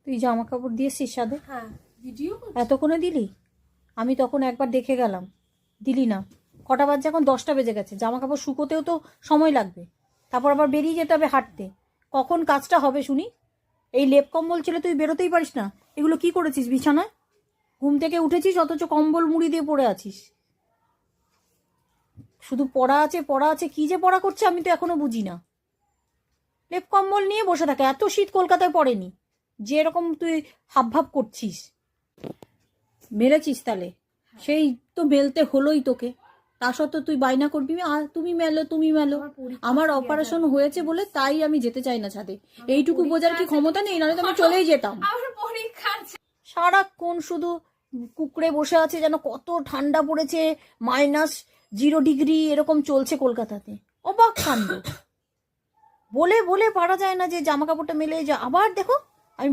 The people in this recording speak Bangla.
তুই জামা কাপড় দিয়েছিস সাথে? হ্যাঁ, ভিডিও এতক্ষণে দিলি? আমি তখন একবার দেখে গেলাম, দিলি না। কটা বাজে এখন? 10টা বেজে গেছে। জামা কাপড় শুকোতেও তো সময় লাগবে, তারপর আবার বেরিয়ে যেতে হবে হাঁটতে। কখন কাজটা হবে শুনি? এই লেপ কম্বল ছিল, তুই বেরোতেই পারিস না। এগুলো কি করেছিস বিছানায়? ঘুম থেকে উঠেছিস অথচ কম্বল মুড়ি দিয়ে পড়ে আছিস। শুধু পড়া আছে পড়া আছে, কি যে পড়া করছে আমি তো এখনো বুঝি না। লেপ কম্বল নিয়ে বসে থাকে। এত শীত কলকাতায় পড়েনি যে এরকম তুই হাবভাব করছিস। মেরেছিস তাহলে? সেই তো মেলতে হলোই তোকে, তা সত্ত্বেও তুই বায়না করবি আর তুমি মেলো তুমি মেলো। আমার অপারেশন হয়েছে বলে তাই আমি যেতে চাই না ছাদে। এইটুকু বোঝার কি ক্ষমতা নেই? নাহলে তো আমি চলেই যেতাম। সারাক্ষণ শুধু কুকড়ে বসে আছে, যেন কত ঠান্ডা পড়েছে, -0 ডিগ্রি এরকম চলছে কলকাতাতে। অবাক কাণ্ড। বলে বলে পারা যায় না যে জামা কাপড়টা মেলে যা। আবার দেখো, আমি